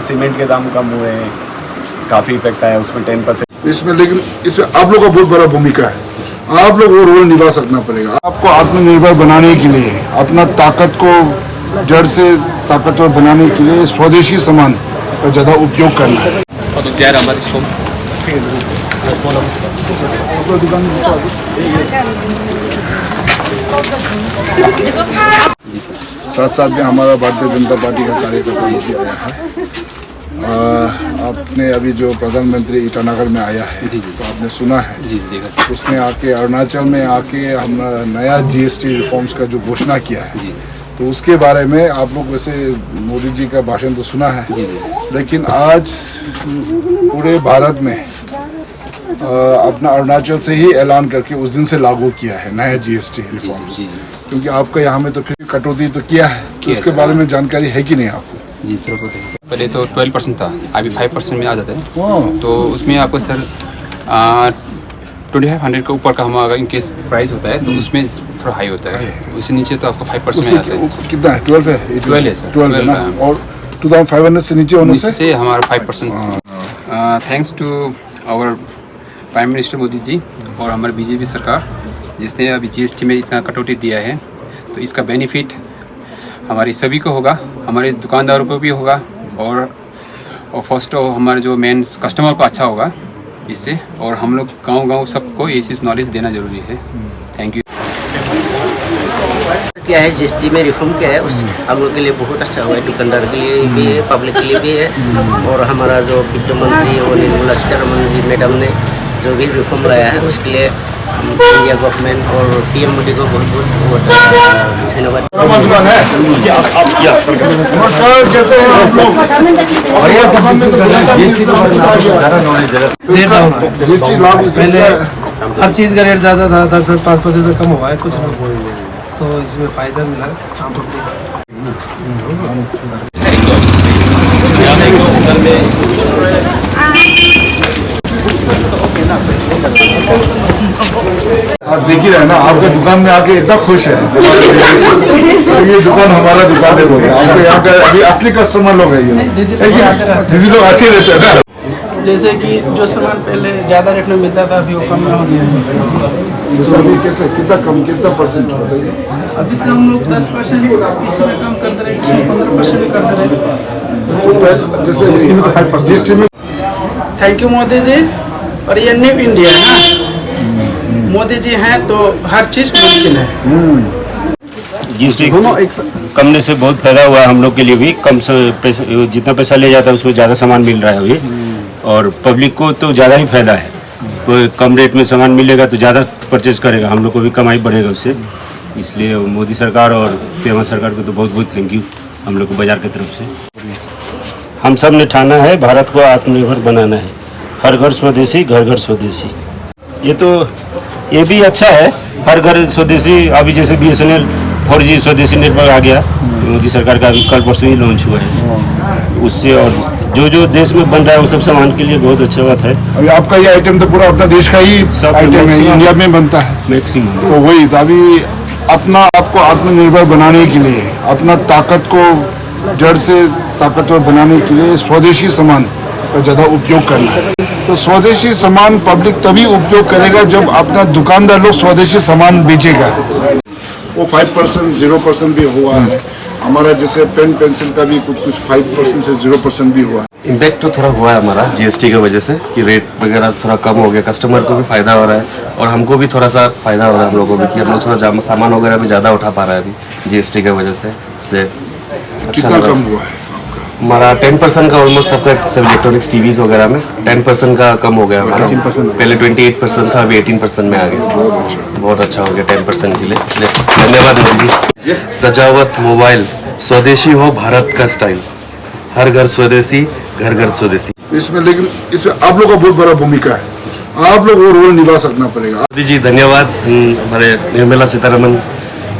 Cement के दाम कम हुए हैं, काफ़ी इफेक्ट आया उसमें 10%। इसमें लेकिन इसमें आप लोग का बहुत बड़ा भूमिका है, आप लोग वो रोल निभा सकना पड़ेगा। आपको आत्मनिर्भर बनाने के लिए, अपना ताकत को जड़ से ताकतवर बनाने के लिए स्वदेशी सामान का ज़्यादा उपयोग करना है। साथ साथ में हमारा भारतीय जनता पार्टी का कार्यकर्ता भी आया है। आपने अभी जो प्रधानमंत्री ईटानगर में आया है, तो आपने सुना है उसने आके अरुणाचल में आके हम नया जीएसटी रिफॉर्म्स का जो घोषणा किया है, तो उसके बारे में आप लोग वैसे मोदी जी का भाषण तो सुना है, लेकिन आज पूरे भारत में अपना अरुणाचल से ही ऐलान करके उस दिन से लागू किया है नया जीएसटी रिफॉर्म्स। क्योंकि आपका यहाँ में तो फिर कटौती तो किया है, तो उसके बारे में जानकारी है कि नहीं आपको? जी पहले तो 12% था, अभी 5% में आ जाता है। तो उसमें आपको सर 2500 के ऊपर का हमारा इनकेस प्राइस होता है तो उसमें थोड़ा हाई होता है, उससे नीचे तो आपको 5% में आता है। कितना है? 12 है? 12 है सर, 12 है ना? और 2500 से नीचे होने से हमारा 5%। Thanks to our prime minister Modi ji और हमारे बीजेपी सरकार जिसने अभी जीएसटी में इतना कटौती दिया है, तो इसका बेनिफिट हमारे सभी को होगा, हमारे दुकानदारों को भी होगा और फर्स्ट हमारे जो मेन कस्टमर को अच्छा होगा इससे, और हम लोग गांव सबको ये चीज़ नॉलेज देना जरूरी है। Thank you. क्या है जीएसटी में रिफॉर्म क्या है, उस हम लोग के लिए बहुत अच्छा हुआ है, दुकानदार के लिए भी है, पब्लिक के लिए भी है। और हमारा जो वित्त मंत्री और निर्मला सीतारमण जी मैडम ने जो भी रिफॉर्म लाया है उसके लिए इंडिया गवर्नमेंट और पीएम मोदी को बहुत धन्यवाद। पहले हर चीज़ का रेट ज़्यादा था, 10-5% से कम हुआ है कुछ नहीं, तो इसमें फ़ायदा मिला आम पब्लिक। आप देख ही रहे ना, आपके दुकान में आके इतना खुश है। ये दुकान हमारा दुकान है, बोले आपको यहाँ का अभी असली कस्टमर लोग है ये, दीदी लोग अच्छे रहते हैं ना। जैसे कि जो सामान पहले ज़्यादा रेट में मिलता था अभी वो कम में हो गया। जैसे अभी कैसे कितना कम, कितना परसेंट बताइए? अभी तो हम लोग 10% इसमें कम करते रहे, 15% भी करते रहे। जैसे इसमें तो 5% जीएसटी में। Thank you Modi ji. और ये न्यू इंडिया है, मोदी जी हैं तो हर चीज़ मुमकिन है। जीएसटी कमने से बहुत फायदा हुआ है हम लोग के लिए भी। कम से पैसा, जितना पैसा ले जाता है उसमें ज़्यादा सामान मिल रहा है अभी, और पब्लिक को तो ज़्यादा ही फायदा है। तो कम रेट में सामान मिलेगा तो ज़्यादा परचेज करेगा, हम लोग को भी कमाई बढ़ेगा उससे। इसलिए मोदी सरकार और पीएम सरकार को तो बहुत बहुत थैंक यू हम लोग को बाजार की तरफ से। हम सब ने ठाना है भारत को आत्मनिर्भर बनाना है, हर घर स्वदेशी घर घर स्वदेशी। ये भी अच्छा है, हर घर स्वदेशी। अभी जैसे BSNL 4G स्वदेशी नेटवर्क आ गया, मोदी सरकार का अभी कल परसों ही लॉन्च हुआ है उससे, और जो देश में बन रहा है वो सब सामान के लिए बहुत अच्छा बात है। अभी आपका ये आइटम तो पूरा अपना देश का ही आइटम है, इंडिया में बनता है मैक्सिमम। तो वही अभी अपना आपको आत्मनिर्भर बनाने के लिए, अपना ताकत को जड़ से ताकतवर बनाने के लिए स्वदेशी सामान का ज़्यादा उपयोग करना है। तो स्वदेशी सामान पब्लिक तभी उपयोग करेगा जब अपना दुकानदार लोग स्वदेशी सामान बेचेगा। वो 5% 0% भी हुआ है, हमारा जैसे पेन पेंसिल का भी कुछ 5% से 0% भी हुआ है। इम्पैक्ट तो थोड़ा हुआ है हमारा जीएसटी की वजह से, कि रेट वगैरह थोड़ा कम हो गया, कस्टमर को भी फायदा हो रहा है और हमको भी थोड़ा सा फायदा हो रहा है हम लोगों को भी, कि हम लोग थोड़ा सामान वगैरह भी ज़्यादा उठा पा रहा है अभी जीएसटी की वजह से। इसलिए कितना कम हुआ है हमारा? 10% का ऑलमोस्ट आपका सब इलेक्ट्रॉनिक्स टीवीज वगैरह में 10% का कम हो गया हमारा। पहले 28% था, अभी 18% में आ गया। बहुत अच्छा हो गया 10% के लिए, इसलिए धन्यवाद मोदी जी। सजावट मोबाइल स्वदेशी हो भारत का स्टाइल, हर घर स्वदेशी घर घर स्वदेशी। इसमें लेकिन इसमें आप लोग का बहुत बड़ा भूमिका है, आप लोग वो रोल निभा सकना पड़ेगा। मोदी जी धन्यवाद, हमारे निर्मला सीतारमण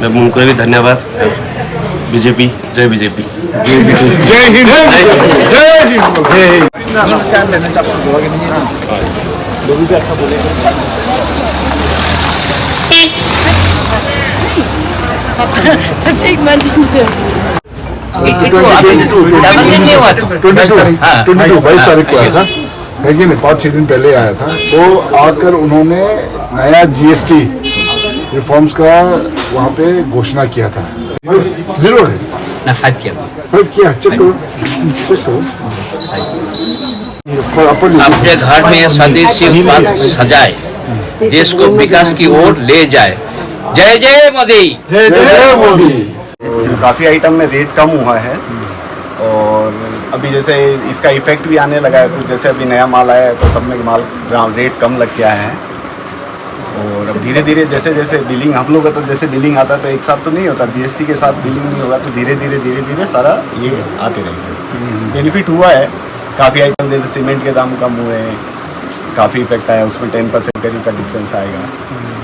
मैम उनको भी धन्यवाद। बीजेपी जय बीजेपी, जय हिंद, जय हिंद, जय हिंद, जय हिंद। सच्ची डबल दिन नहीं हुआ तो 22 तारीख को आया था, है कि नहीं, 5-6 दिन पहले आया था। तो आकर उन्होंने नया जीएसटी रिफॉर्म्स का वहाँ पे घोषणा किया था। 0 है ना 5 किया। 5 किया, चेक करो, चेक करो। अपने घर में स्वदेशी उत्पाद सजाए, देश को विकास की ओर ले जाए। जय जय मोदी, जय जय मोदी। काफ़ी आइटम में रेट कम हुआ है और अभी जैसे इसका इफेक्ट भी आने लगा है, कुछ जैसे अभी नया माल आया है तो सब में माल रेट कम लग गया है। और अब धीरे धीरे जैसे जैसे बिलिंग हम लोग का तो जैसे बिलिंग आता है तो एक साथ तो नहीं होता, जीएसटी के साथ बिलिंग नहीं होगा, तो धीरे धीरे सारा ये आते रहेगा। बेनिफिट हुआ है, काफ़ी आइटम जैसे सीमेंट के दाम कम हुए हैं, काफ़ी इफेक्ट आया, उसमें 10% करीब का डिफरेंस आएगा।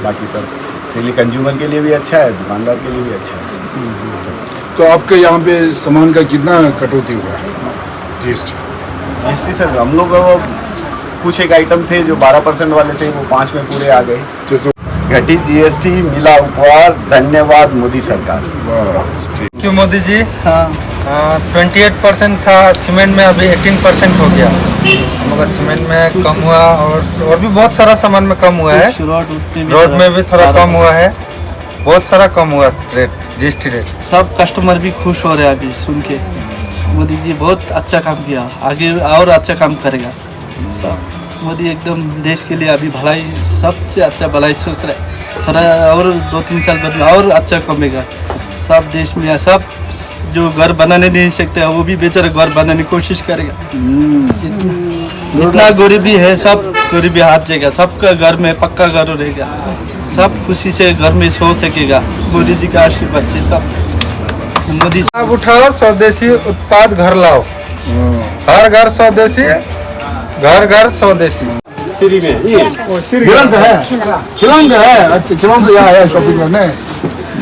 बाकी सब इसलिए कंज्यूमर के लिए भी अच्छा है, दुकानदार के लिए भी अच्छा है। तो आपके यहाँ पे सामान का कितना कटौती हुआ है जीएसटी? जीएसटी सर हम लोग कुछ एक आइटम थे जो 12% वाले थे, वो 5 में पूरे आ गए। जैसे घटी जीएसटी, मिला उपहार, धन्यवाद मोदी सरकार। क्यों मोदी जी? हाँ 28% था सीमेंट में, अभी 18% हो गया। हम लोग का सीमेंट में कम हुआ और भी बहुत सारा सामान में कम हुआ है। रोड में भी थोड़ा कम हुआ है, बहुत सारा कम हुआ रेट, जीएसटी रेट। सब कस्टमर भी खुश हो रहे हैं अभी सुन के। मोदी जी बहुत अच्छा काम किया, आगे और अच्छा काम करेगा। सब मोदी एकदम देश के लिए अभी भलाई, सबसे अच्छा भलाई सोच रहा है। थोड़ा और 2-3 साल बाद में और अच्छा कमेगा। सब देश में सब जो घर बनाने नहीं सकते वो भी बेचारा घर बनाने की कोशिश करेगा। जितना गरीबी है सब गरीबी हट जाएगा, सबका घर में पक्का घर रहेगा, सब खुशी से घर में सो सकेगा मोदी जी का आशीर्वाद से। सब मोदी अब उठाओ, स्वदेशी उत्पाद घर लाओ, हर घर स्वदेशी, घर घर स्वदेशी। खिलौना है, खिलौना है, अच्छा खिलौना से यहाँ आया शॉपिंग करने।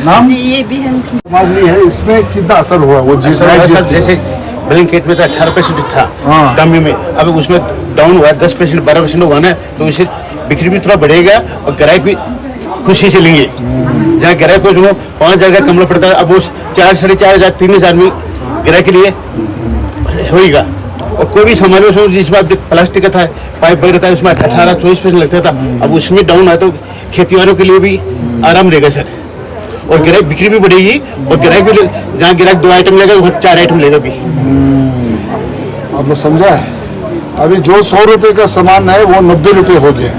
नाम ये भी है, इसमें कितना असर हुआ? वो जैसे ब्लैंकेट में तो 18% था दाम में, अब उसमें डाउन हुआ 10%, 12% हुआ ना, तो उससे बिक्री भी थोड़ा बढ़ेगा और ग्राहक भी खुशी से लेंगे। जहाँ ग्राहक को जो 5,000 का कमरा पड़ता है, अब वो 4, 4,500, 3,000 में ग्राहक के लिए होएगा। और कोई भी सामान उसमें जिसमें प्लास्टिक का था, पाइप वगैरह था, उसमें 18-24% लगता था, अब उसमें डाउन आया तो खेती वालों के लिए भी आराम रहेगा सर। और ग्राहक बिक्री भी बढ़ेगी और ग्राहक भी, जहाँ ग्राहक 2 आइटम लेगा वहाँ 4 आइटम लेगा भी। आप लोग समझा है? अभी जो 100 रुपए का सामान है वो 90 रुपए हो गया।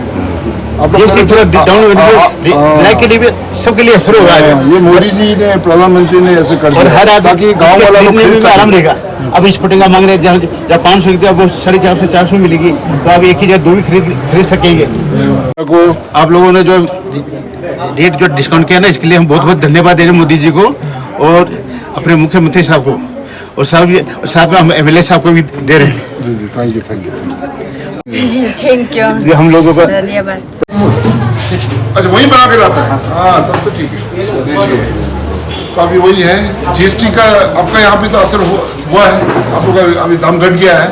अब डाउन ग्राहक के लिए भी, सबके लिए असर होगा। ये मोदी जी ने, प्रधानमंत्री ने ऐसे कर और दिया हर आदमी गाँव वाला लोग खरीद आराम सकें। रहेगा। अब स्पोर्टिंग मांग रहे हैं जहाँ 500 की, अब वो 450-400 मिलेगी, तो अब एक ही जगह 2 भी खरीद सकेंगे। आप लोगों ने जो रेट जो डिस्काउंट किया ना, इसके लिए हम बहुत बहुत धन्यवाद दे रहे हैं मोदी जी को और अपने मुख्यमंत्री साहब को, और साथ में हम एमएलए साहब को भी दे रहे हैं। जी जी, thank you, thank you, thank you, ये हम लोगों का धन्यवाद। अच्छा वही बना के लाता है? हाँ तब तो ठीक है, स्वदेशी है। तो अभी वही है जीएसटी का आपका यहाँ पे तो असर हुआ है, आप लोग का अभी दाम घट गया है।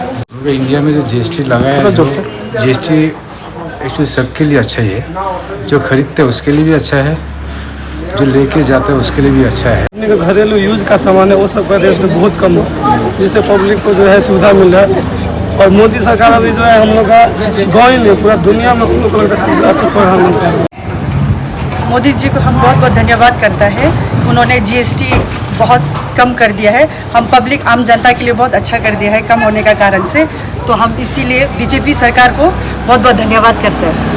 इंडिया में जो जीएसटी लगाया है, जीएसटी एक्चुअली सबके लिए अच्छा ही है। जो खरीदते हैं उसके लिए भी अच्छा है, जो लेके जाते हैं उसके लिए भी अच्छा है। घरेलू यूज का सामान है वो सब का रेट तो बहुत कम है, जिससे पब्लिक को जो है सुविधा मिल रहा है। और मोदी सरकार अभी जो है हम लोग का गाँव ही नहीं पूरा दुनिया में हम लोग को लगता है सबसे अच्छा प्रधानमंत्री है। मोदी जी को हम बहुत बहुत धन्यवाद करता है, उन्होंने जीएसटी बहुत कम कर दिया है, हम पब्लिक आम जनता के लिए बहुत अच्छा कर दिया है कम होने का कारण से। तो हम इसीलिए बीजेपी सरकार को बहुत बहुत धन्यवाद करते हैं।